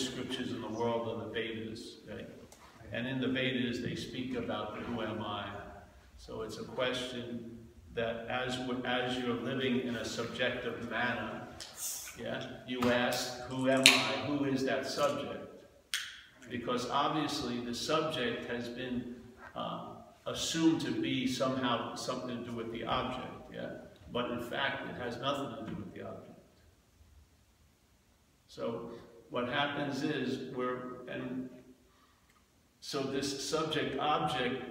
oldest scriptures in the world are the Vedas, right? And in the Vedas, they speak about the who am I. So it's a question that as you're living in a subjective manner, yeah, you ask, who am I? Who is that subject? Because obviously the subject has been assumed to be somehow something to do with the object, yeah? But in fact, it has nothing to do with the object. So what happens is so this subject-object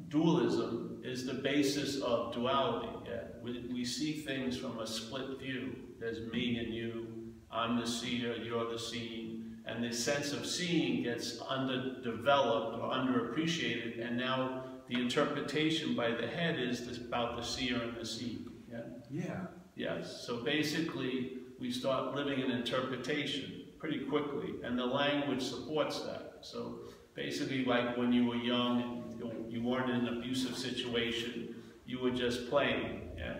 dualism is the basis of duality. Yeah? We see things from a split view. There's me and you, I'm the seer, you're the seen, and the sense of seeing gets underdeveloped or underappreciated, and now the interpretation by the head is about the seer and the seen. Yeah? Yeah. Yes. So basically, we start living in interpretation pretty quickly, and the language supports that. So basically, like when you were young, you weren't in an abusive situation, you were just playing, yeah?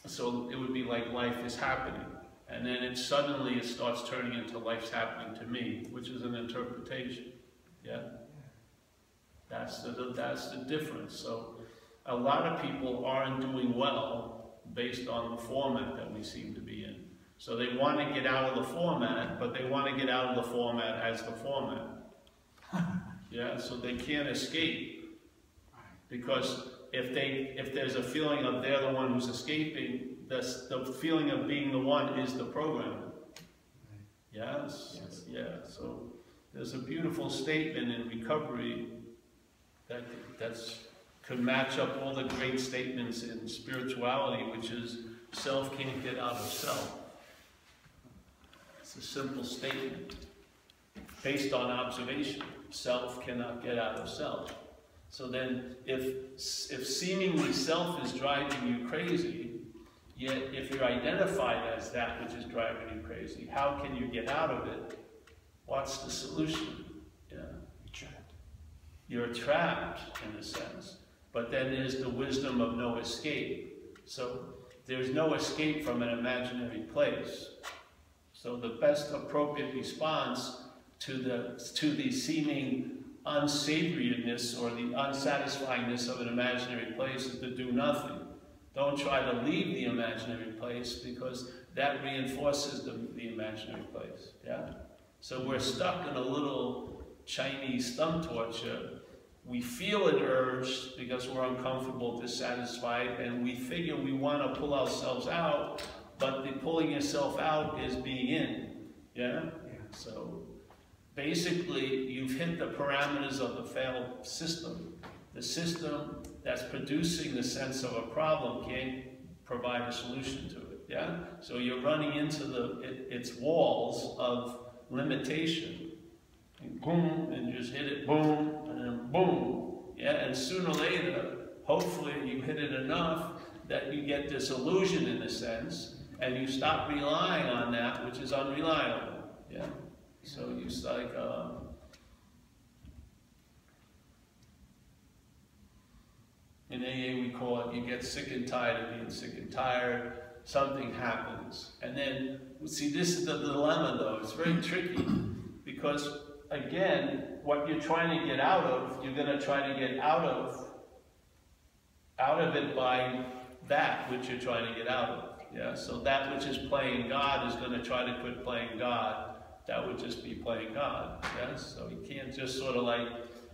So it would be like life is happening. And then suddenly it starts turning into life's happening to me, which is an interpretation, yeah? That's the difference. So a lot of people aren't doing well based on the format that we seem to be in. So they want to get out of the format, but they want to get out of the format as the format. Yeah, so they can't escape, because if there's a feeling of they're the one who's escaping, the feeling of being the one is the program. Yes? Yes. Yeah. So there's a beautiful statement in recovery that could match up all the great statements in spirituality, which is self can't get out of self. It's a simple statement based on observation. Self cannot get out of self. So then, if seemingly self is driving you crazy, yet if you're identified as that which is driving you crazy, how can you get out of it? What's the solution? Yeah. You're trapped. You're trapped, in a sense. But then there's the wisdom of no escape. So there's no escape from an imaginary place. So the best appropriate response to the seeming unsavoriness or the unsatisfyingness of an imaginary place is to do nothing. Don't try to leave the imaginary place, because that reinforces the imaginary place. Yeah? So we're stuck in a little Chinese thumb torture. We feel an urge because we're uncomfortable, dissatisfied, and we figure we want to pull ourselves out, but the pulling yourself out is being in. Yeah? So basically, you've hit the parameters of the failed system. The system that's producing the sense of a problem can't provide a solution to it, yeah? So you're running into its walls of limitation. And boom, and you just hit it, boom, and then boom. Yeah, and sooner or later, hopefully you hit it enough that you get disillusioned in a sense, and you stop relying on that which is unreliable, yeah? So it's like, in AA we call it, you get sick and tired of being sick and tired, something happens. And then, see, this is the dilemma though, it's very tricky, because again, what you're trying to get out of, you're going to try to get out of it by that which you're trying to get out of. Yeah? So that which is playing God is going to try to quit playing God. That would just be playing God. Yes? So you can't just sort of like,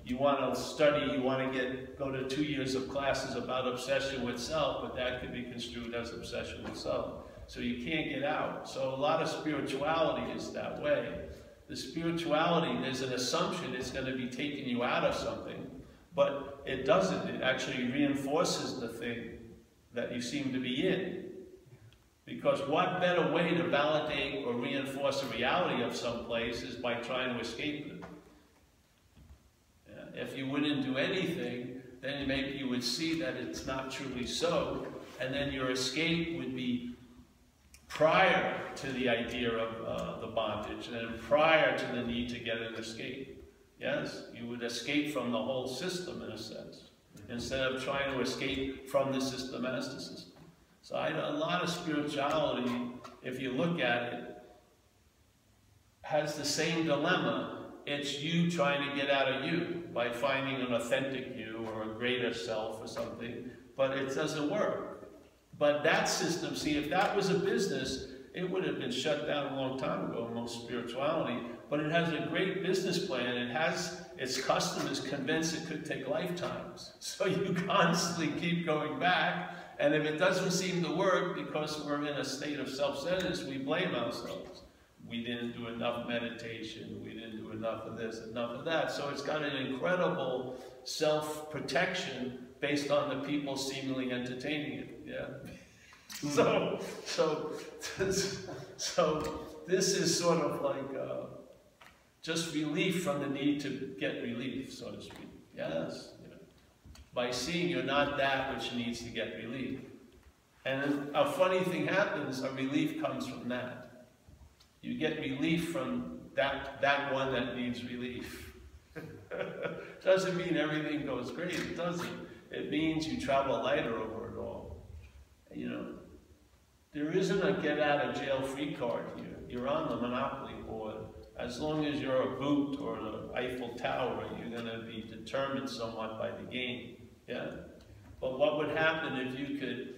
you want to study, you want to go to 2 years of classes about obsession with self, but that could be construed as obsession with self. So you can't get out. So a lot of spirituality is that way. The spirituality, there's an assumption it's going to be taking you out of something, but it doesn't. It actually reinforces the thing that you seem to be in. Because what better way to validate or reinforce the reality of some place is by trying to escape it. Yeah. If you wouldn't do anything, then maybe you would see that it's not truly so, and then your escape would be prior to the idea of the bondage, and prior to the need to get an escape. Yes? You would escape from the whole system, in a sense, instead of trying to escape from the system as the system. So a lot of spirituality, if you look at it, has the same dilemma. It's you trying to get out of you by finding an authentic you or a greater self or something, but it doesn't work. But that system, see, if that was a business, it would have been shut down a long time ago, most spirituality, but it has a great business plan. It has its customers convinced it could take lifetimes. So you constantly keep going back, and if it doesn't seem to work because we're in a state of self-centeredness, we blame ourselves. We didn't do enough meditation, we didn't do enough of this, enough of that. So it's got an incredible self-protection based on the people seemingly entertaining it. Yeah. So this is sort of like just relief from the need to get relief, so to speak. Yes. You know, by seeing you're not that which needs to get relief. And a funny thing happens, a relief comes from that. You get relief from that one that needs relief. Doesn't mean everything goes great, it doesn't. It means you travel lighter over it all. You know, there isn't a get out of jail free card here. You're on the Monopoly board. As long as you're a boot or the Eiffel Tower, you're going to be determined somewhat by the game. Yeah? But what would happen if you could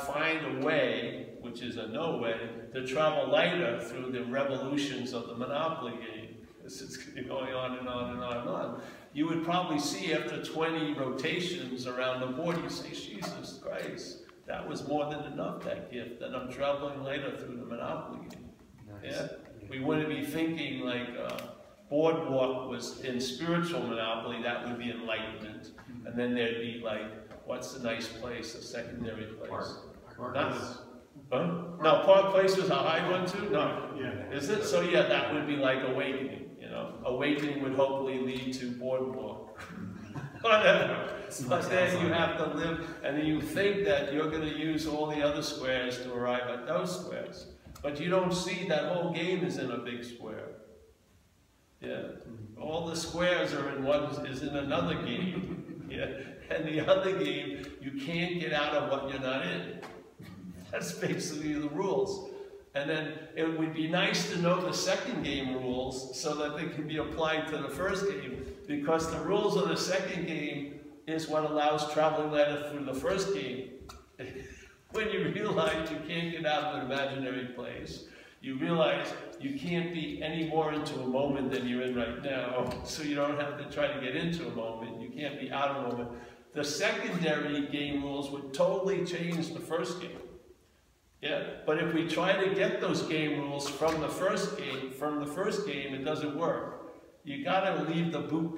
find a way, which is a no way, to travel lighter through the revolutions of the Monopoly game? This is going on and on and on and on. You would probably see after 20 rotations around the board, you say, Jesus Christ, that was more than enough, that gift, and I'm traveling later through the Monopoly game. Nice. Yeah? We wouldn't be thinking like Boardwalk was in spiritual Monopoly, that would be enlightenment. And then there'd be like, what's the nice place, a secondary place? Park. Huh? No, Park Place was a high one too? No. Yeah. Is it? So yeah, that would be like awakening, you know. Awakening would hopefully lead to Boardwalk. Whatever. But then you have to live, and then you think that you're going to use all the other squares to arrive at those squares. But you don't see that whole game is in a big square. Yeah. All the squares are in one, is in another game. Yeah. And the other game, you can't get out of what you're not in. That's basically the rules. And then it would be nice to know the second game rules so that they can be applied to the first game, because the rules of the second game is what allows traveling lighter through the first game. When you realize you can't get out of an imaginary place, you realize you can't be any more into a moment than you're in right now, so you don't have to try to get into a moment. You can't be out of a moment. The secondary game rules would totally change the first game. Yeah, but if we try to get those game rules from the first game, it doesn't work. You gotta leave the boot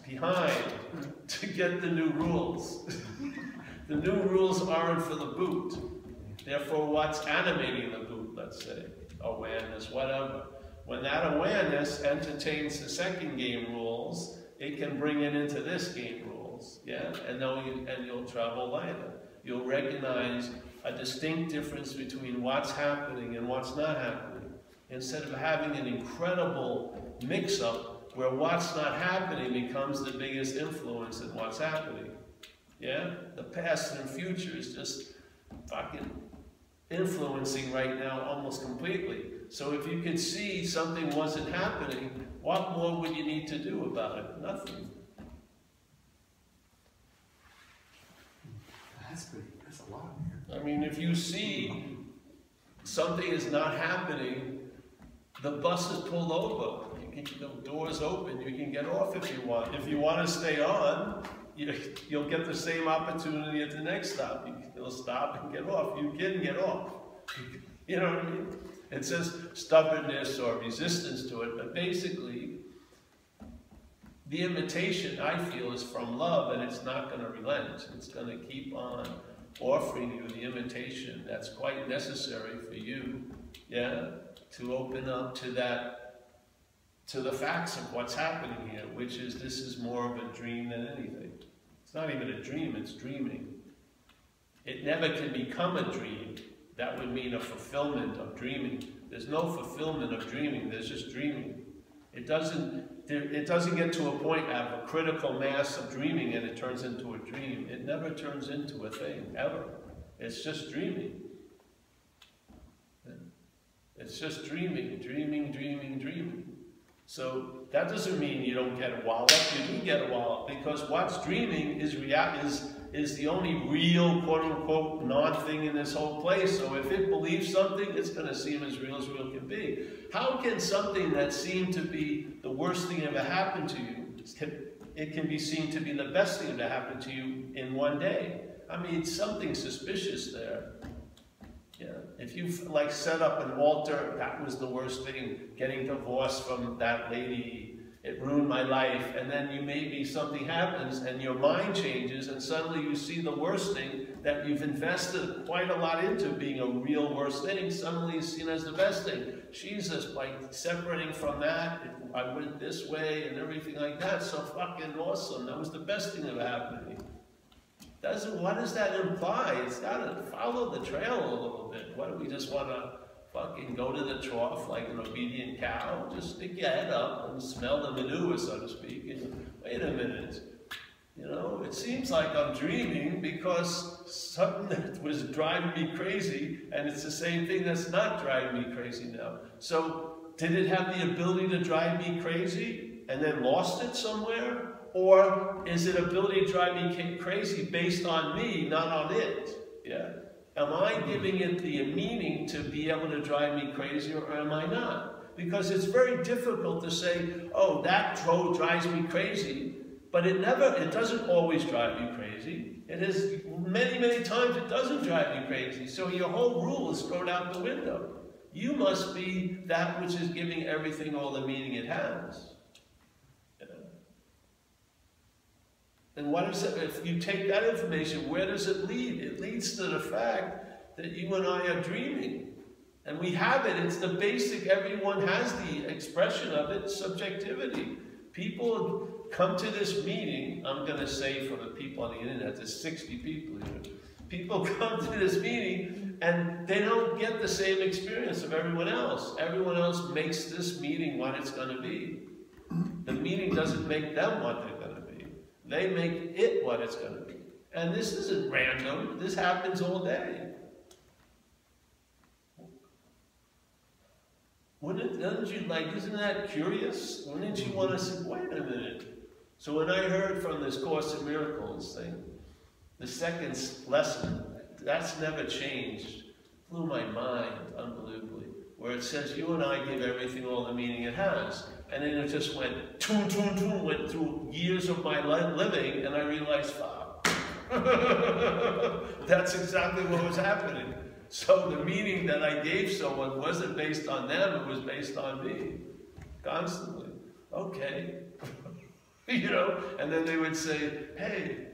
behind to get the new rules. The new rules aren't for the boot. They're for what's animating the boot, let's say. Awareness, whatever. When that awareness entertains the second game rules, it can bring it into this game rules. Yeah, and you'll travel lighter. You'll recognize a distinct difference between what's happening and what's not happening. Instead of having an incredible mix-up where what's not happening becomes the biggest influence in what's happening. Yeah? The past and future is just fucking influencing right now almost completely. So if you could see something wasn't happening, what more would you need to do about it? Nothing. That's a lot. I mean, if you see something is not happening, the bus is pulled over. The door's open. You can get off if you want. If you want to stay on, you'll get the same opportunity at the next stop. You'll stop and get off. You can get off. You know what I mean? It says stubbornness or resistance to it, but basically, the invitation, I feel, is from love, and it's not going to relent. It's going to keep on offering you the invitation that's quite necessary for you, yeah, to open up to that, to the facts of what's happening here, which is this is more of a dream than anything. It's not even a dream, it's dreaming. It never can become a dream. That would mean a fulfillment of dreaming. There's no fulfillment of dreaming, there's just dreaming. It doesn't get to a point of a critical mass of dreaming and it turns into a dream. It never turns into a thing, ever. It's just dreaming. It's just dreaming, dreaming, dreaming, dreaming. So that doesn't mean you don't get a wallop. You do get a wallop, because what's dreaming is the only real, quote-unquote, non-thing in this whole place. So if it believes something, it's going to seem as real can be. How can something that seemed to be the worst thing ever happen to you, it can be seen to be the best thing that happened to you in one day? I mean, something suspicious there. Yeah. If you like set up an altar, that was the worst thing. Getting divorced from that lady, it ruined my life. And then maybe something happens and your mind changes and suddenly you see the worst thing that you've invested quite a lot into being a real worst thing, suddenly is seen as the best thing. Jesus, by separating from that, I went this way and everything like that. So fucking awesome. That was the best thing that ever happened to me. What does that imply? It's got to follow the trail a little bit. What do we just want to fucking go to the trough like an obedient cow? Just stick your head up and smell the manure, so to speak. And wait a minute. You know, it seems like I'm dreaming because something that was driving me crazy, and it's the same thing that's not driving me crazy now. So did it have the ability to drive me crazy and then lost it somewhere? Or is it ability to drive me crazy based on me, not on it? Yeah. Am I giving it the meaning to be able to drive me crazy, or am I not? Because it's very difficult to say, oh, that road drives me crazy, but it doesn't always drive you crazy. It is many, many times it doesn't drive you crazy. So your whole rule is thrown out the window. You must be that which is giving everything all the meaning it has. And what is it? If you take that information, where does it lead? It leads to the fact that you and I are dreaming. And we have it. It's the basic, everyone has the expression of it, subjectivity. People come to this meeting, I'm going to say for the people on the internet, there's 60 people here. People come to this meeting and they don't get the same experience of everyone else. Everyone else makes this meeting what it's going to be. The meeting doesn't make them what they're going to be. They make it what it's going to be. And this isn't random. This happens all day. Isn't that curious? Wouldn't you want to say, wait a minute. So when I heard from this Course in Miracles thing, the second lesson, that's never changed. Blew my mind, unbelievably. Where it says, you and I give everything all the meaning it has. And then it just went, toom, toom, toom, went through years of my living, and I realized, fuck. That's exactly what was happening. So the meaning that I gave someone wasn't based on them, it was based on me. Constantly. Okay. You know, and then they would say, hey,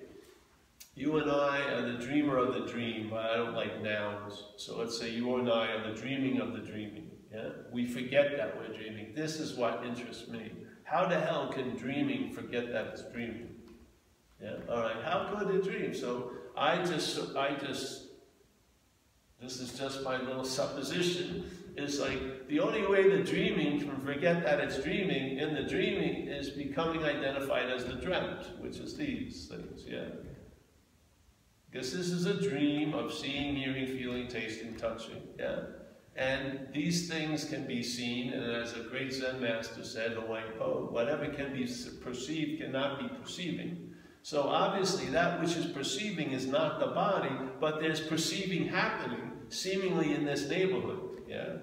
you and I are the dreamer of the dream. I don't like nouns. So let's say you and I are the dreaming of the dreaming. Yeah? We forget that we're dreaming. This is what interests me. How the hell can dreaming forget that it's dreaming? Yeah? All right, how could it dream? So this is just my little supposition, is like the only way the dreaming can forget that it's dreaming in the dreaming is becoming identified as the dreamt, which is these things, yeah? Because this is a dream of seeing, hearing, feeling, tasting, touching, yeah? And these things can be seen, and as a great Zen master said, Hawaii Po, whatever can be perceived cannot be perceiving. So obviously that which is perceiving is not the body, but there's perceiving happening seemingly in this neighborhood, yeah?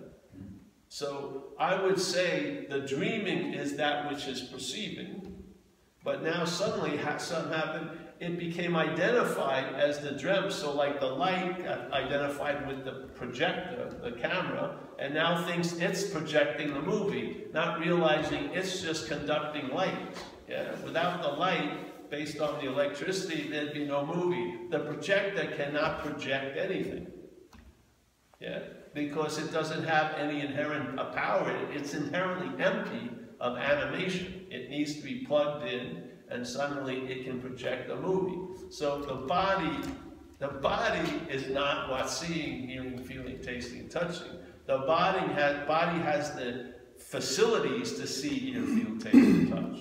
So I would say the dreaming is that which is perceiving, but now suddenly something happened, it became identified as the dreamt, so like the light got identified with the projector, the camera, and now thinks it's projecting the movie, not realizing it's just conducting light, yeah? Without the light, based on the electricity, there'd be no movie. The projector cannot project anything. Yeah? Because it doesn't have any inherent power. It's inherently empty of animation. It needs to be plugged in, and suddenly it can project a movie. So the body is not what's seeing, hearing, feeling, tasting, touching. The body has the facilities to see, hear, feel, taste, and touch.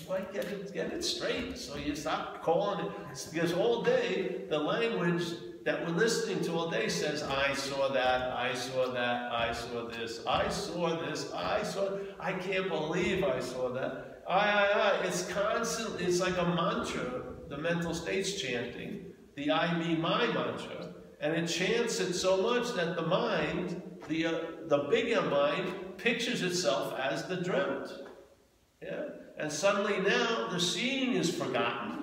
Like get it straight, so you stop calling it, because all day the language that we're listening to all day says, I saw that, I saw that, I saw this, I saw this, I can't believe I saw that. It's constant, it's like a mantra, the mental state's chanting, the I, me, my mantra, and it chants it so much that the mind, the bigger mind, pictures itself as the dreamt. Yeah? And suddenly now the seeing is forgotten.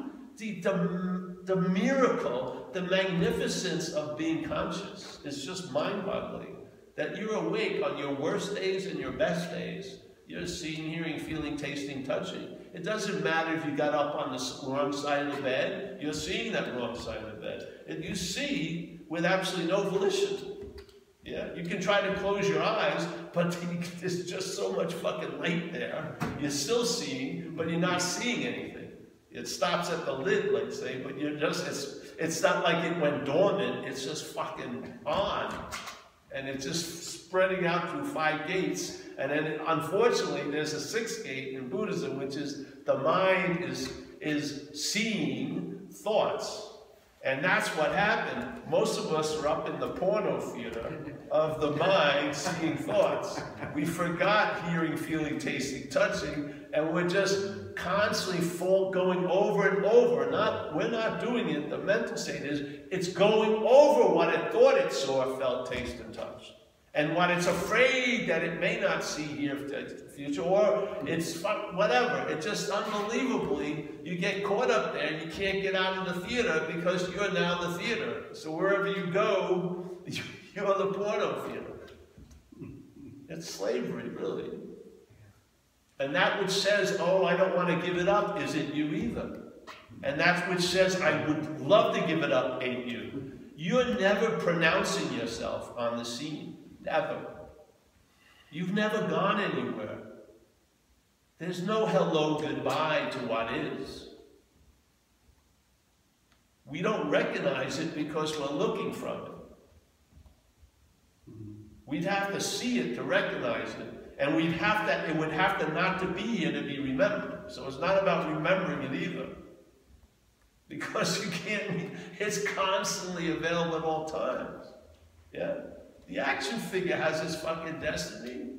The miracle, the magnificence of being conscious is just mind-boggling. That you're awake on your worst days and your best days. You're seeing, hearing, feeling, tasting, touching. It doesn't matter if you got up on the wrong side of the bed. You're seeing that wrong side of the bed. And you see with absolutely no volition. Yeah, you can try to close your eyes, but there's just so much fucking light there. You're still seeing, but you're not seeing anything. It stops at the lid, let's say, but you're just, it's not like it went dormant, it's just fucking on. And it's just spreading out through 5 gates. And then, unfortunately, there's a 6th gate in Buddhism, which is the mind is seeing thoughts. And that's what happened. Most of us are up in the porno theater of the mind seeing thoughts. We forgot hearing, feeling, tasting, touching, and we're just constantly going over and over. We're not doing it. The mental state is, it's going over what it thought it saw, felt, tasted, and touched. And what it's afraid that it may not see here in the future, or it's whatever. It just unbelievably, you get caught up there and you can't get out of the theater because you're now the theater. So wherever you go, you're the porno theater. It's slavery, really. And that which says, oh, I don't want to give it up, isn't you either. And that which says, I would love to give it up, ain't you. You're never pronouncing yourself on the scene. Never. You've never gone anywhere. There's no hello, goodbye to what is. We don't recognize it because we're looking from it. We'd have to see it to recognize it. And it would have to not to be here to be remembered. So it's not about remembering it either. Because you can't, it's constantly available at all times. Yeah? The action figure has its fucking destiny.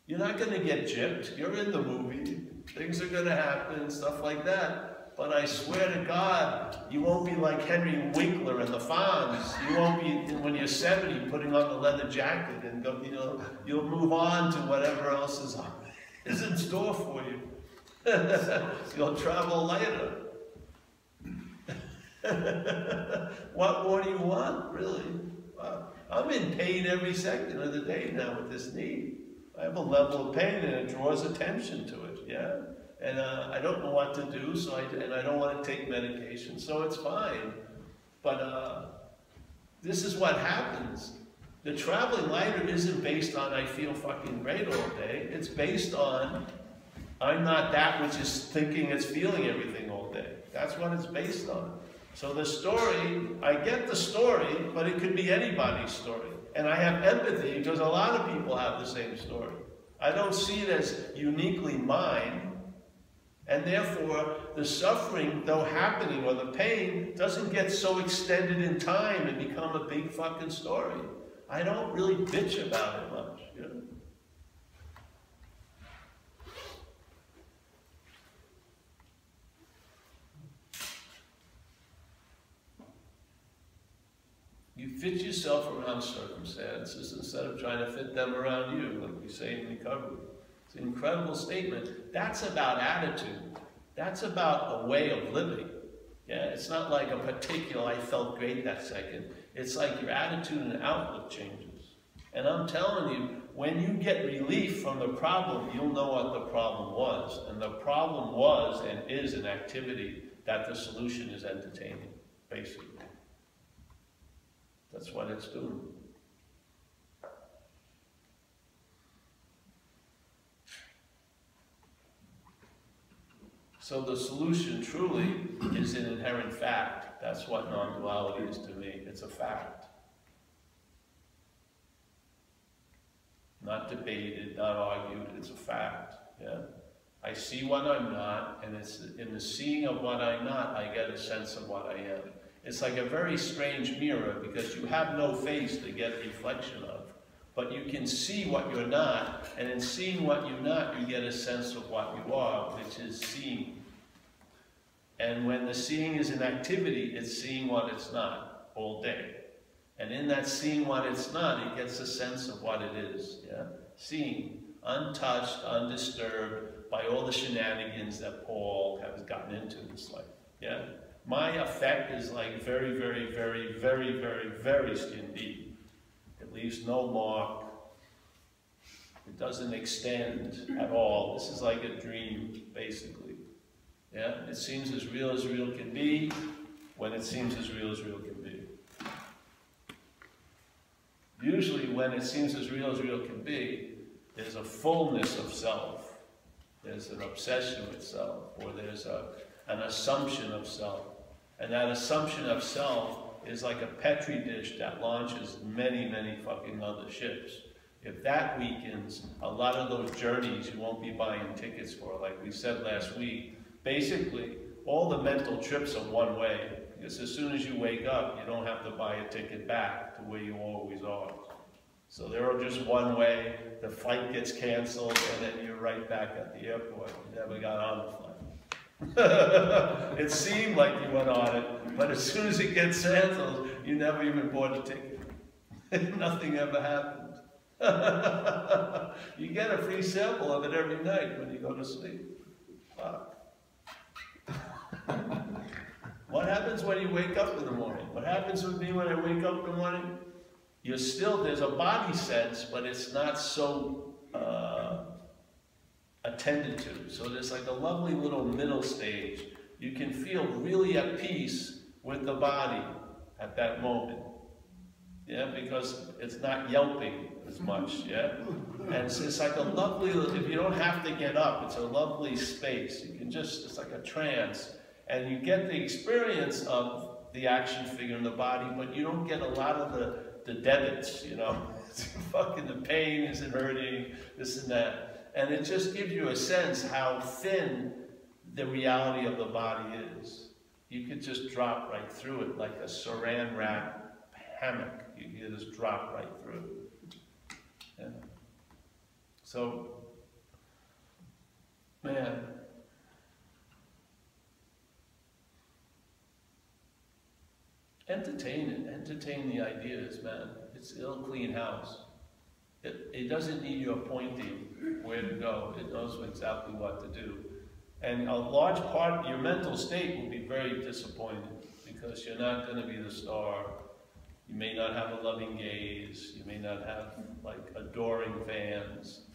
You're not going to get gypped. You're in the movie. Things are going to happen and stuff like that. But I swear to God, you won't be like Henry Winkler and the Fonz. You won't be, when you're 70, putting on the leather jacket and go, you know, you'll move on to whatever else is in store for you. You'll travel lighter. What more do you want, really? Wow. I'm in pain every second of the day now with this knee. I have a level of pain and it draws attention to it, yeah? And I don't know what to do, and I don't want to take medication, so it's fine. But this is what happens. The traveling lighter isn't based on I feel fucking great all day. It's based on I'm not that which is thinking it's feeling everything all day. That's what it's based on. So the story, I get the story, but it could be anybody's story. And I have empathy because a lot of people have the same story. I don't see it as uniquely mine. And therefore, the suffering, though happening, or the pain, doesn't get so extended in time and become a big fucking story. I don't really bitch about it much, you know? You fit yourself around circumstances instead of trying to fit them around you, like we say in recovery. It's an incredible statement. That's about attitude. That's about a way of living. Yeah, it's not like a particular, I felt great that second. It's like your attitude and outlook changes. And I'm telling you, when you get relief from the problem, you'll know what the problem was. And the problem was and is an activity that the solution is entertaining, basically. That's what it's doing. So the solution truly is an inherent fact. That's what non-duality is to me. It's a fact. Not debated, not argued. It's a fact. Yeah? I see what I'm not, and it's in the seeing of what I'm not, I get a sense of what I am. It's like a very strange mirror because you have no face to get reflection of. But you can see what you're not, and in seeing what you're not, you get a sense of what you are, which is seeing. And when the seeing is in activity, it's seeing what it's not all day. And in that seeing what it's not, it gets a sense of what it is. Yeah? Seeing, untouched, undisturbed by all the shenanigans that Paul has gotten into this life. Yeah? My effect is like very, very, very, very, very, very skin deep. It leaves no mark. It doesn't extend at all. This is like a dream, basically. Yeah? It seems as real can be when it seems as real can be. Usually when it seems as real can be, there's a fullness of self. There's an obsession with self, or there's an assumption of self. And that assumption of self is like a petri dish that launches many, many fucking other ships. If that weakens, a lot of those journeys you won't be buying tickets for, like we said last week. Basically, all the mental trips are one way, because as soon as you wake up, you don't have to buy a ticket back to where you always are. So they're just one way, the flight gets canceled, and then you're right back at the airport. You never got on the flight. It seemed like you went on it, but as soon as it gets canceled, you never even bought a ticket. Nothing ever happened. You get a free sample of it every night when you go to sleep. Fuck. What happens when you wake up in the morning? What happens with me when I wake up in the morning? You're still, there's a body sense, but it's not so attended to. So there's like a lovely little middle stage. You can feel really at peace with the body at that moment. Yeah, because it's not yelping as much, yeah? And it's like a lovely, if you don't have to get up, it's a lovely space. You can just, it's like a trance. And you get the experience of the action figure in the body, but you don't get a lot of the debits, you know? Fucking the pain isn't hurting, this and that. And it just gives you a sense how thin the reality of the body is. You could just drop right through it like a saran wrap hammock. You can just drop right through. Yeah. So, man, entertain it. Entertain the ideas, man. It'll clean house. It doesn't need your pointing where to go. It knows exactly what to do. And a large part of your mental state will be very disappointed because you're not going to be the star. You may not have a loving gaze. You may not have, like, adoring fans.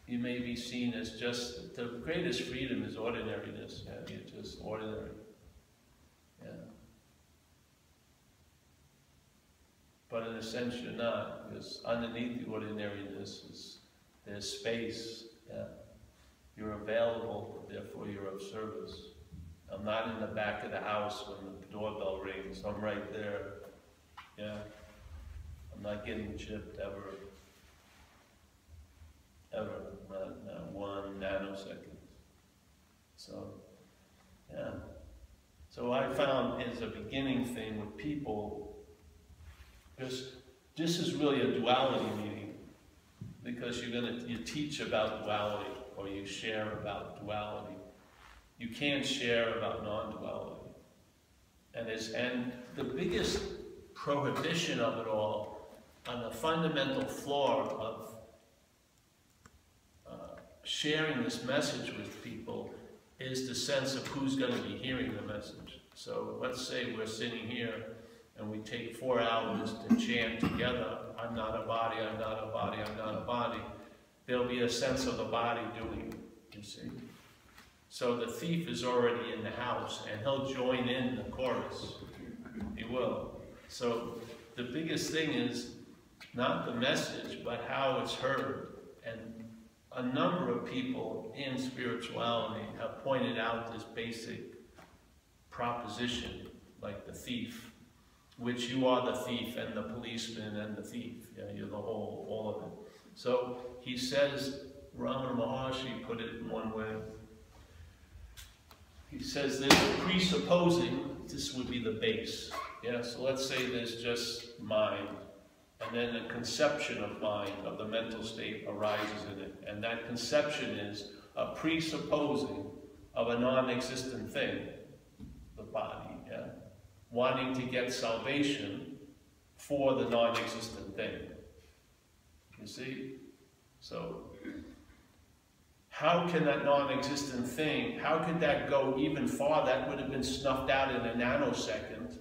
You may be seen as just, the greatest freedom is ordinariness. Yeah, you're just ordinary. Yeah. But in a sense, you're not, because underneath the ordinariness is there's space. Yeah. You're available, therefore you're of service. I'm not in the back of the house when the doorbell rings. I'm right there. Yeah. I'm not getting chipped ever. Ever. Not 1 nanosecond. So, yeah. So I found as a beginning thing with people, this is really a duality meeting because you teach about duality or you share about duality. You can't share about non-duality. And the biggest prohibition of it all, on the fundamental flaw of sharing this message with people, is the sense of who's going to be hearing the message. So let's say we're sitting here and we take 4 hours to chant together, I'm not a body, I'm not a body, I'm not a body. There'll be a sense of the body doing it, you see. So the thief is already in the house and he'll join in the chorus. He will. So the biggest thing is not the message, but how it's heard. And a number of people in spirituality have pointed out this basic proposition, like the thief, which you are the thief and the policeman and the thief. Yeah, you're the whole, all of it. So he says, Ramana Maharshi put it in one way, he says there's a presupposing, this would be the base. Yeah, so let's say there's just mind, and then a conception of mind, of the mental state, arises in it. And that conception is a presupposing of a non-existent thing, the body, yeah? Wanting to get salvation for the non-existent thing. You see? So, how can that non-existent thing, how could that go even far? That would have been snuffed out in a nanosecond.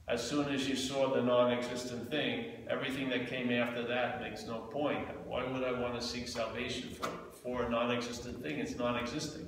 As soon as you saw the non-existent thing, everything that came after that makes no point. Why would I want to seek salvation for a non-existent thing? It's non-existing.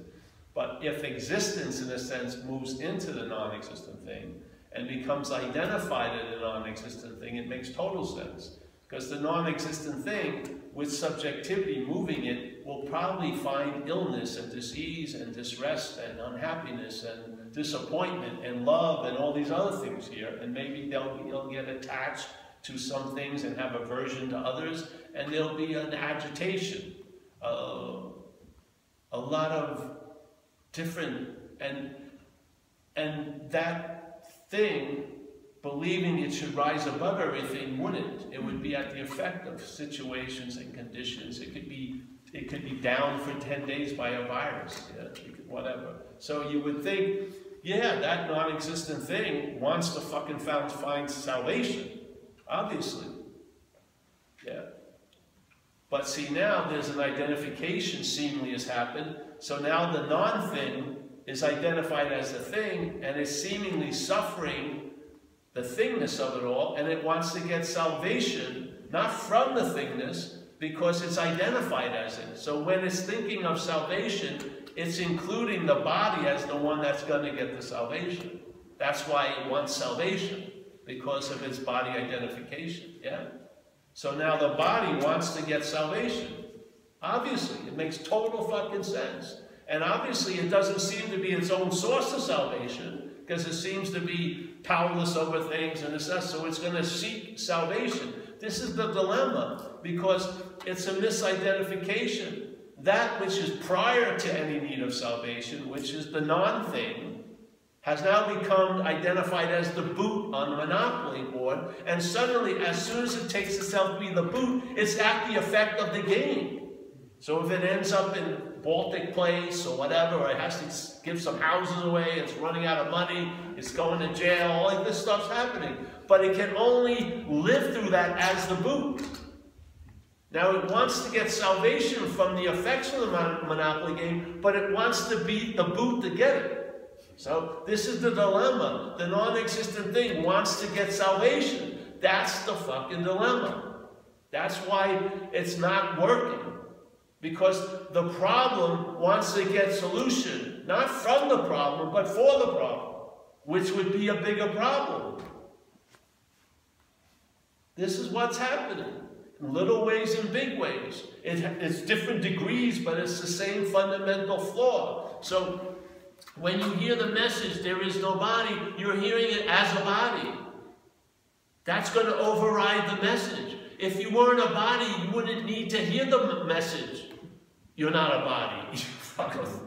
But if existence, in a sense, moves into the non-existent thing and becomes identified in a non-existent thing, it makes total sense. Because the non-existent thing, with subjectivity moving it, will probably find illness and disease and distress and unhappiness and disappointment and love and all these other things here. And maybe they'll get attached to some things and have aversion to others, and there'll be an agitation. A lot of different, and that thing, believing it should rise above everything, wouldn't. It would be at the effect of situations and conditions. It could be down for 10 days by a virus, yeah, whatever. So you would think, yeah, that non-existent thing wants to fucking find salvation, obviously. Yeah. But see, now there's an identification seemingly has happened. So now the non-thing is identified as the thing, and is seemingly suffering the thingness of it all, and it wants to get salvation, not from the thingness, because it's identified as it. So when it's thinking of salvation, it's including the body as the one that's going to get the salvation. That's why it wants salvation, because of its body identification, yeah? So now the body wants to get salvation. Obviously, it makes total fucking sense. And obviously, it doesn't seem to be its own source of salvation, because it seems to be powerless over things, and so it's going to seek salvation. This is the dilemma, because it's a misidentification. That which is prior to any need of salvation, which is the non-thing, has now become identified as the boot on the Monopoly board, and suddenly, as soon as it takes itself to be the boot, it's at the effect of the game. So if it ends up in Baltic Place or whatever, or it has to give some houses away, it's running out of money, it's going to jail, all of this stuff's happening. But it can only live through that as the boot. Now it wants to get salvation from the effects of the Monopoly game, but it wants to beat the boot to get it. So this is the dilemma. The non-existent thing wants to get salvation. That's the fucking dilemma. That's why it's not working. Because the problem wants to get solution, not from the problem, but for the problem, which would be a bigger problem. This is what's happening. In little ways and big ways. It's different degrees, but it's the same fundamental flaw. So when you hear the message, there is no body, you're hearing it as a body. That's going to override the message. If you weren't a body, you wouldn't need to hear the message. You're not a body.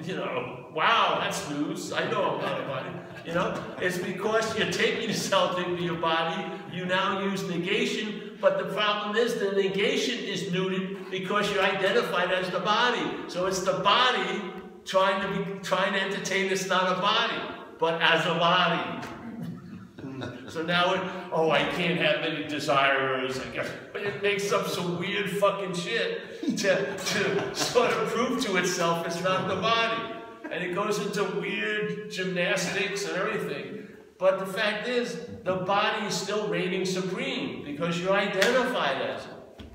You know, wow, that's news. I know I'm not a body. You know, it's because you're taking yourself into your body. You now use negation, but the problem is the negation is neutered because you're identified as the body. So it's the body trying to entertain it's not a body, but as a body. So now I can't have any desirers. I guess it makes up some weird fucking shit to sort of prove to itself it's not the body. And it goes into weird gymnastics and everything. But the fact is, the body is still reigning supreme because you're identified as it.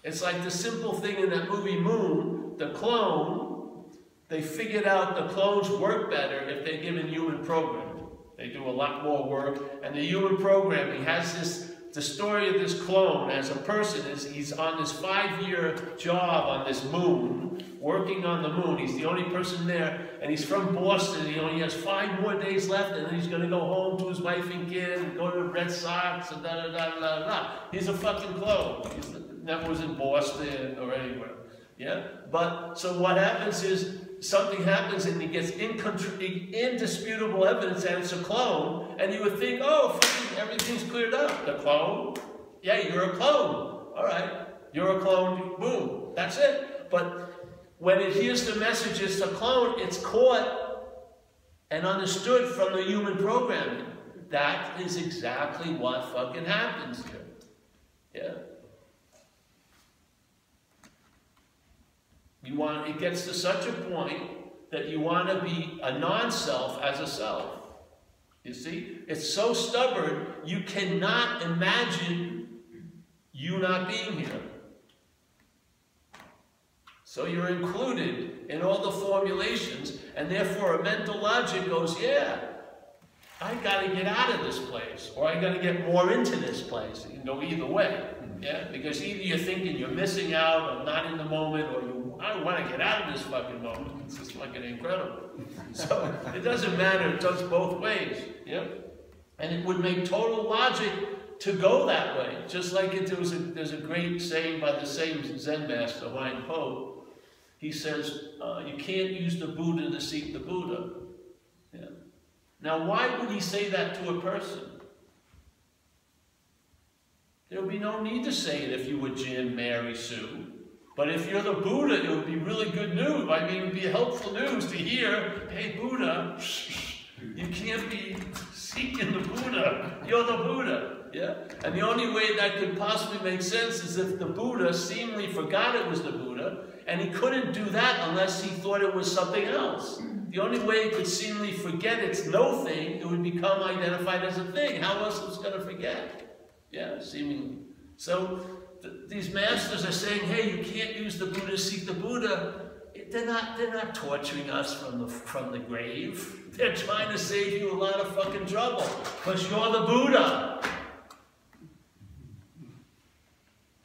It's like the simple thing in that movie Moon, the clone, they figured out the clones work better if they're given human programming. They do a lot more work, and the human programming has the story of this clone as a person is he's on this 5-year job on this moon, working on the moon. He's the only person there, and he's from Boston. He only has 5 more days left, and then he's going to go home to his wife and kid and go to the Red Sox and da-da-da-da-da-da. He's a fucking clone. He never was in Boston or anywhere. Yeah? But, so what happens is, something happens and he gets indisputable evidence that it's a clone, and you would think, oh, everything's cleared up. The clone? Yeah, you're a clone. All right, you're a clone, boom, that's it. But when it hears the message it's a clone, it's caught and understood from the human programming. That is exactly what fucking happens here. Yeah? It gets to such a point that you want to be a non-self as a self. You see? It's so stubborn, you cannot imagine you not being here. So you're included in all the formulations, and therefore a mental logic goes, yeah, I got to get out of this place, or I got to get more into this place. You can go either way. Yeah? Because either you're thinking you're missing out, or not in the moment, or I want to get out of this fucking moment. It's just fucking incredible. So it doesn't matter. It does both ways. Yeah? And it would make total logic to go that way. Just like there's a great saying by the same Zen master, Hawaiian Pope. He says, you can't use the Buddha to seek the Buddha. Yeah? Now, why would he say that to a person? There would be no need to say it if you were Jim, Mary, Sue. But if you're the Buddha, it would be really good news. I mean, it would be helpful news to hear, hey, Buddha, you can't be seeking the Buddha. You're the Buddha. Yeah? And the only way that could possibly make sense is if the Buddha seemingly forgot it was the Buddha, and he couldn't do that unless he thought it was something else. The only way it could seemingly forget it's no thing, it would become identified as a thing. How else was it going to forget? Yeah, seemingly. So these masters are saying, hey, you can't use the Buddha to seek the Buddha. They're not torturing us from the grave. They're trying to save you a lot of fucking trouble, because you're the Buddha.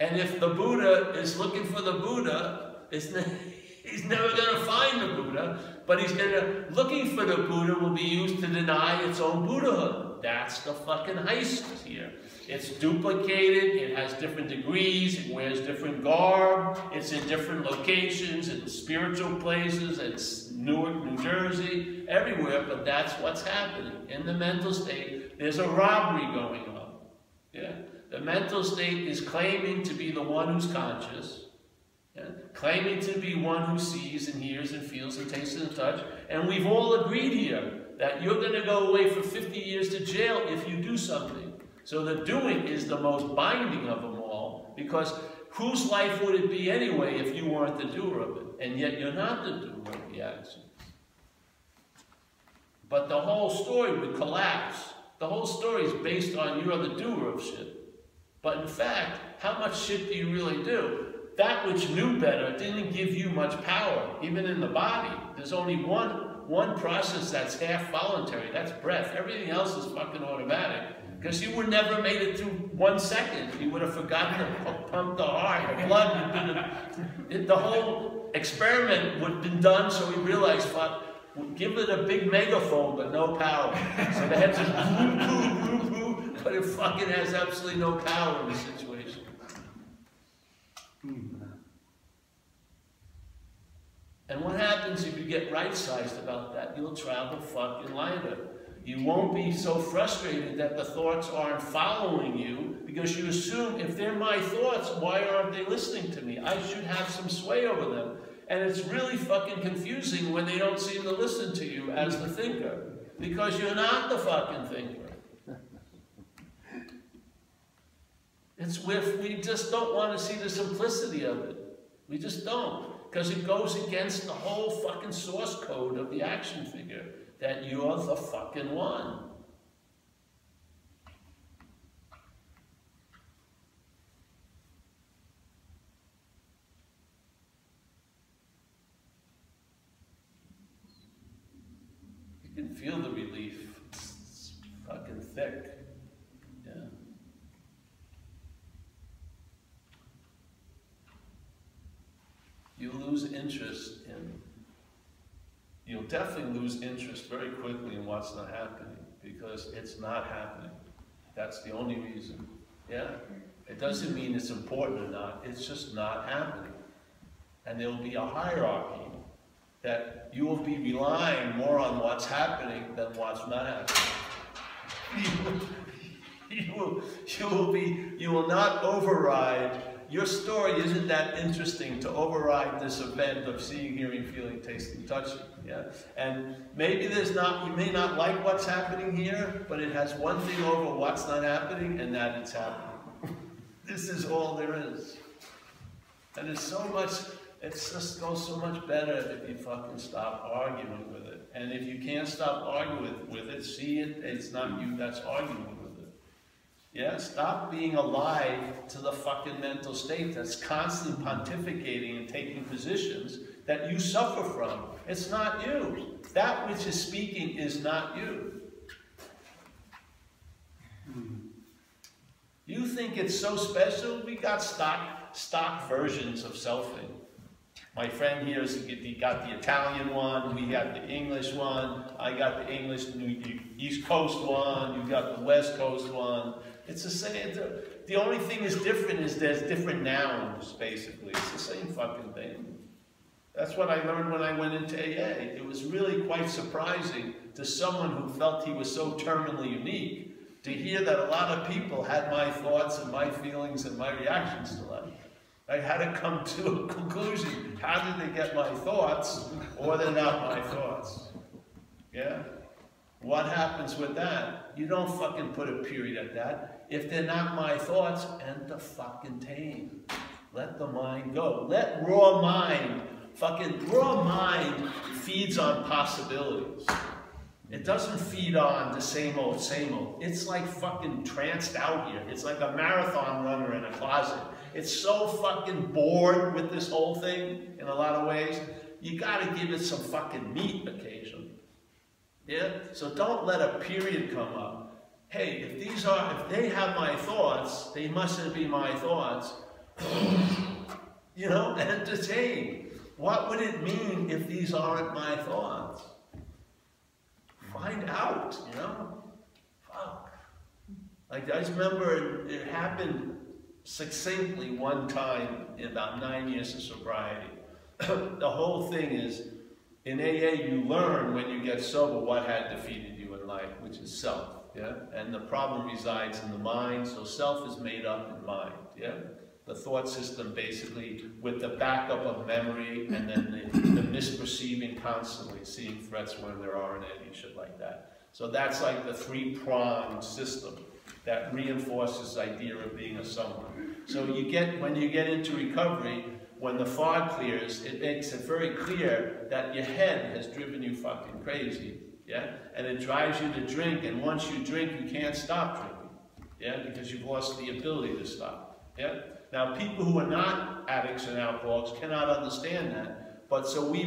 And if the Buddha is looking for the Buddha, he's never going to find the Buddha, but looking for the Buddha will be used to deny its own Buddhahood. That's the fucking heist here. It's duplicated, it has different degrees, it wears different garb, it's in different locations, in spiritual places, it's Newark, New Jersey, everywhere, but that's what's happening. In the mental state, there's a robbery going on. Yeah? The mental state is claiming to be the one who's conscious, yeah? Claiming to be one who sees and hears and feels and tastes and touch, and we've all agreed here that you're going to go away for 50 years to jail if you do something. So the doing is the most binding of them all, because whose life would it be anyway if you weren't the doer of it? And yet you're not the doer of the actions. But the whole story would collapse. The whole story is based on you're the doer of shit. But in fact, how much shit do you really do? That which knew better didn't give you much power, even in the body. There's only one process that's half voluntary, that's breath. Everything else is fucking automatic. Because you would never made it through 1 second. You would have forgotten to pump the heart, the blood. The whole experiment would have been done, so we realized, fuck, we'll give it a big megaphone, but no power. So the head just boo, boo, boo, boo, but it fucking has absolutely no power in the situation. And what happens if you get right-sized about that? You'll travel fucking lighter. You won't be so frustrated that the thoughts aren't following you, because you assume, if they're my thoughts, why aren't they listening to me? I should have some sway over them. And it's really fucking confusing when they don't seem to listen to you as the thinker, because you're not the fucking thinker. It's we just don't want to see the simplicity of it. We just don't, because it goes against the whole fucking source code of the action figure. That you're the fucking one. You can feel the relief. It's fucking thick. Yeah. You lose interest in You'll definitely lose interest very quickly in what's not happening, because it's not happening. That's the only reason. Yeah? It doesn't mean it's important or not. It's just not happening. and there will be a hierarchy, that you will be relying more on what's happening than what's not happening. You will not override. Your story isn't that interesting to override this event of seeing, hearing, feeling, tasting, touching. Yeah? And maybe you may not like what's happening here, but it has one thing over what's not happening, and that it's happening. This is all there is. And it's so much, it just goes so much better if you fucking stop arguing with it. And if you can't stop arguing with it, see it, it's not you that's arguing with it. Yeah, stop being alive to the fucking mental state that's constantly pontificating and taking positions that you suffer from. It's not you. That which is speaking is not you. You think it's so special? We got stock versions of selfing. My friend here, he got the Italian one, we got the English one, I got the English East Coast one, you got the West Coast one. It's the same. The only thing is different is there's different nouns, basically. It's the same fucking thing. That's what I learned when I went into AA. It was really quite surprising to someone who felt he was so terminally unique to hear that a lot of people had my thoughts and my feelings and my reactions to life. I had to come to a conclusion. How did they get my thoughts, or they're not my thoughts? Yeah? What happens with that? You don't fucking put a period at that. If they're not my thoughts, end the fucking tame. Let the mind go. Let raw mind feeds on possibilities. It doesn't feed on the same old, same old. It's like fucking tranced out here. It's like a marathon runner in a closet. It's so fucking bored with this whole thing in a lot of ways. You gotta give it some fucking meat occasionally. Yeah? So don't let a period come up. Hey, if they have my thoughts, they mustn't be my thoughts. You know, entertain. What would it mean if these aren't my thoughts? Find out, you know? Fuck. Like, I just remember it happened succinctly one time in about 9 years of sobriety. The whole thing is, in AA, you learn when you get sober what had defeated you in life, which is self, yeah? And the problem resides in the mind, so self is made up in mind, yeah? The thought system basically with the backup of memory and then the misperceiving constantly, seeing threats when there aren't any, shit like that. So that's like the three-pronged system that reinforces the idea of being a someone. So when you get into recovery, when the fog clears, it makes it very clear that your head has driven you fucking crazy, yeah? And it drives you to drink, and once you drink, you can't stop drinking, yeah? Because you've lost the ability to stop, yeah? Now, people who are not addicts and alcoholics cannot understand that, but so we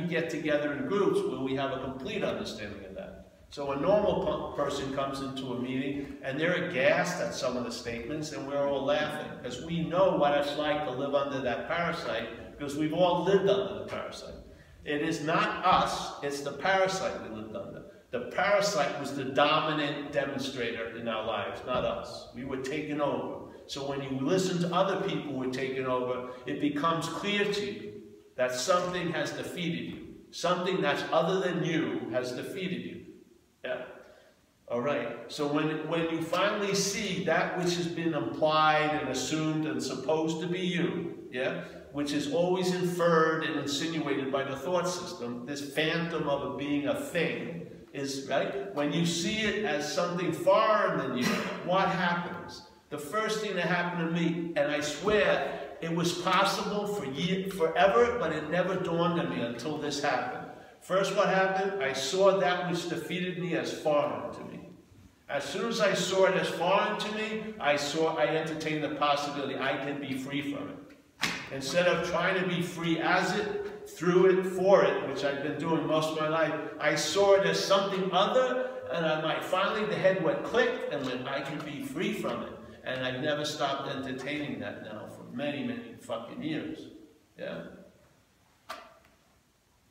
get together in groups where we have a complete understanding of that. So a normal person comes into a meeting and they're aghast at some of the statements, and we're all laughing because we know what it's like to live under that parasite, because we've all lived under the parasite. It is not us, it's the parasite we lived under. The parasite was the dominant demonstrator in our lives, not us. We were taken over. So when you listen to other people who were taken over, it becomes clear to you that something has defeated you. Something that's other than you has defeated you. Yeah? All right. So when you finally see that which has been implied and assumed and supposed to be you, yeah, which is always inferred and insinuated by the thought system, this phantom of it being a thing, is, right? When you see it as something foreign than you, what happens? The first thing that happened to me, and I swear it was possible for forever, but it never dawned on me until this happened. First, what happened? I saw that which defeated me as foreign to me. As soon as I saw it as foreign to me, I entertained the possibility I can be free from it. Instead of trying to be free as it, through it, for it, which I've been doing most of my life, I saw it as something other, and finally the head went click, and went, I can be free from it. And I've never stopped entertaining that now for many, many fucking years. Yeah?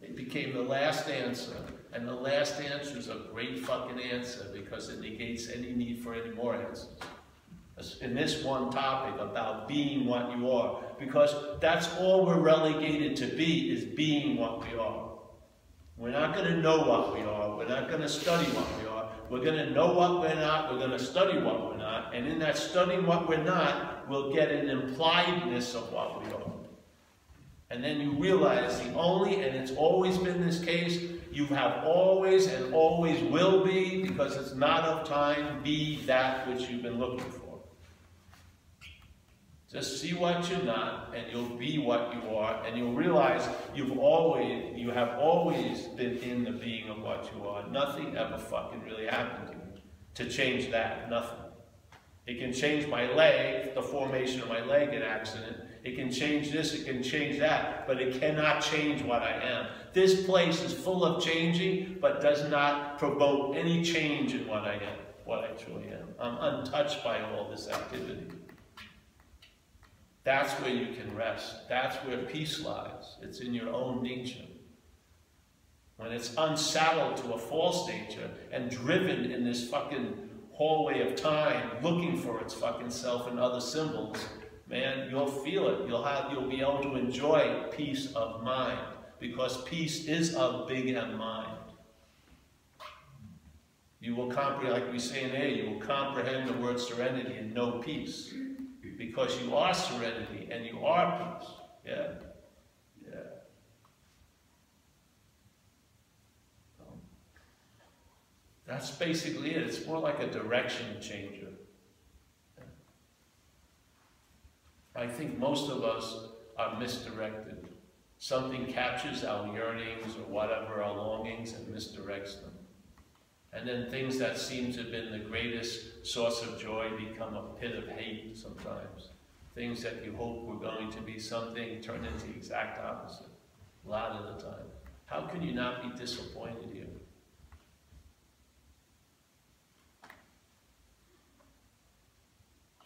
It became the last answer. And the last answer is a great fucking answer because it negates any need for any more answers. in this one topic about being what you are, because that's all we're relegated to be, is being what we are. We're not going to know what we are. We're not going to study what we are. We're going to know what we're not. We're going to study what we're not. And in that studying what we're not, we'll get an impliedness of what we are. And then you realize the only, and it's always been this case, you have always and always will be, because it's not of time, be that which you've been looking for. Just see what you're not, and you'll be what you are, and you'll realize you have always been in the being of what you are. Nothing ever fucking really happened to you to change that. Nothing. It can change my leg, the formation of my leg in accident. It can change this, it can change that, but it cannot change what I am. This place is full of changing, but does not provoke any change in what I am, what I truly am. I'm untouched by all this activity. That's where you can rest. That's where peace lies. It's in your own nature. When it's unsaddled to a false nature and driven in this fucking hallway of time, looking for its fucking self and other symbols, man, you'll feel it. You'll be able to enjoy peace of mind, because peace is of big M mind. You will comprehend, like we say in A, you will comprehend the word serenity and know peace. Because you are serenity and you are peace. Yeah. Yeah. That's basically it. It's more like a direction changer. I think most of us are misdirected. Something captures our yearnings or whatever, our longings, and misdirects them. And then things that seem to have been the greatest source of joy become a pit of hate sometimes. Things that you hope were going to be something turn into the exact opposite a lot of the time. How can you not be disappointed here?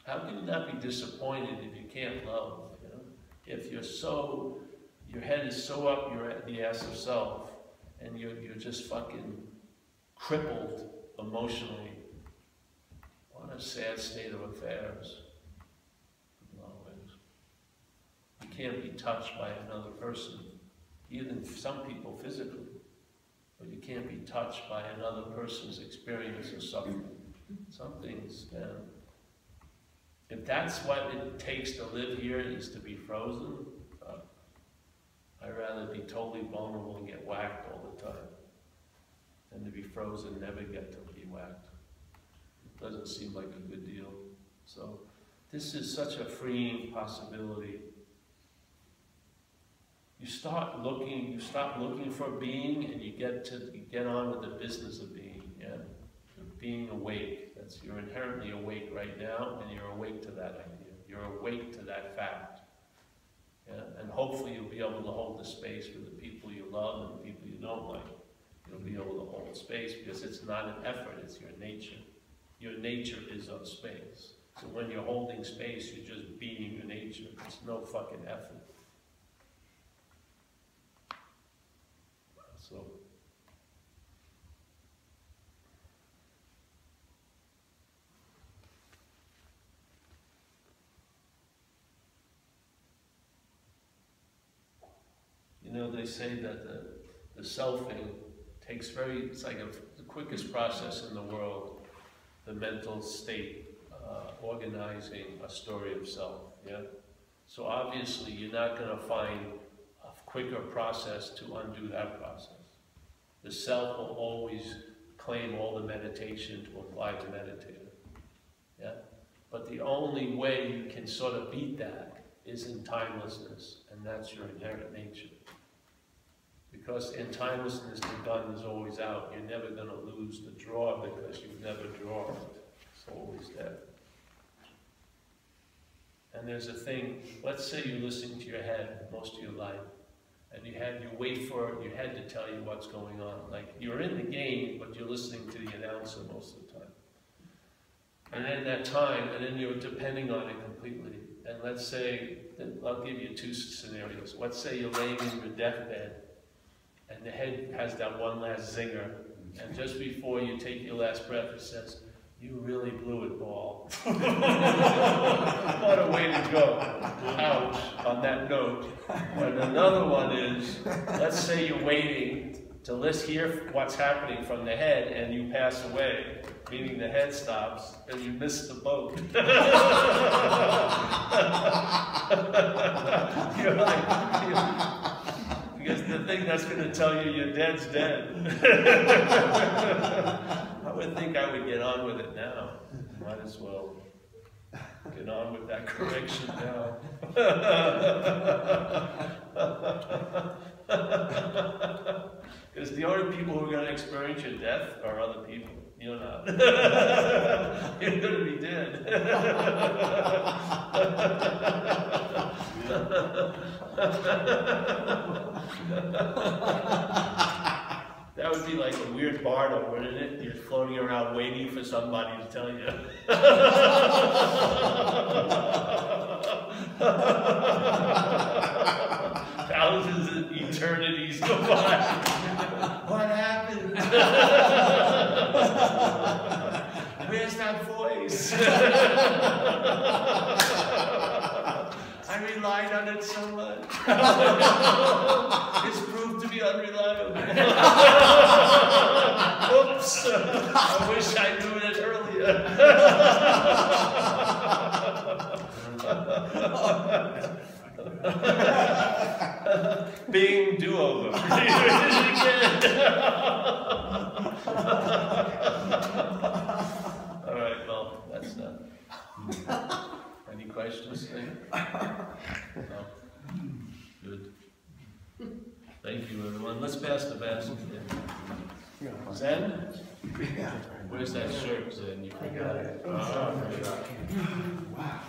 How can you not be disappointed if you can't love? You know? If you're so, your head is so up the ass of self, and you're just fucking crippled emotionally. What a sad state of affairs. In a lot of ways. You can't be touched by another person, even some people physically, but you can't be touched by another person's experience of suffering. Some things, man. If that's what it takes to live here, is to be frozen, I'd rather be totally vulnerable and get whacked all the time than to be frozen, never get to be whacked. It doesn't seem like a good deal. So this is such a freeing possibility. You start looking for being, and you get on with the business of being. Yeah, being awake. You're inherently awake right now, and you're awake to that idea. You're awake to that fact. Yeah? And hopefully you'll be able to hold the space for the people you love and the people you don't like. You'll be able to hold space because it's not an effort, it's your nature. Your nature is of space. So when you're holding space, you're just being your nature. It's no fucking effort. So, you know, they say that the selfing takes it's like the quickest process in the world, the mental state, organizing a story of self, yeah? So obviously you're not going to find a quicker process to undo that process. The self will always claim all the meditation to apply to meditator, yeah? But the only way you can sort of beat that is in timelessness, and that's your inherent nature. Because in timelessness, the gun is always out. You're never going to lose the draw because you never draw it. It's always there. And there's a thing, let's say you're listening to your head most of your life, and you wait for your head to tell you what's going on. Like, you're in the game, but you're listening to the announcer most of the time. And then that time, and then you're depending on it completely. And let's say, I'll give you two scenarios. Let's say you're laying in your deathbed, and the head has that one last zinger, and just before you take your last breath, it says, You really blew it, Paul. What a way to go. Ouch, on that note. And another one is, let's say you're waiting to hear what's happening from the head and you pass away, meaning the head stops and you miss the boat. You're like, because the thing that's going to tell you your dad's dead. I would think I would get on with it now. Might as well get on with that correction now. Because the only people who are going to experience your death are other people. You're not. You're going to be dead. That would be like a weird bardo, wouldn't it? You're floating around waiting for somebody to tell you. Thousands of eternities go by. What happened? Where's that voice? I relied on it so much. It's proved to be unreliable. Oops. I wish I knew it earlier. Bing, do-over. All right, well, that's done. Any questions? No? Good. Thank you, everyone. Let's pass the basket. Zen? Where's that shirt, Zen? You forgot it. Oh, wow.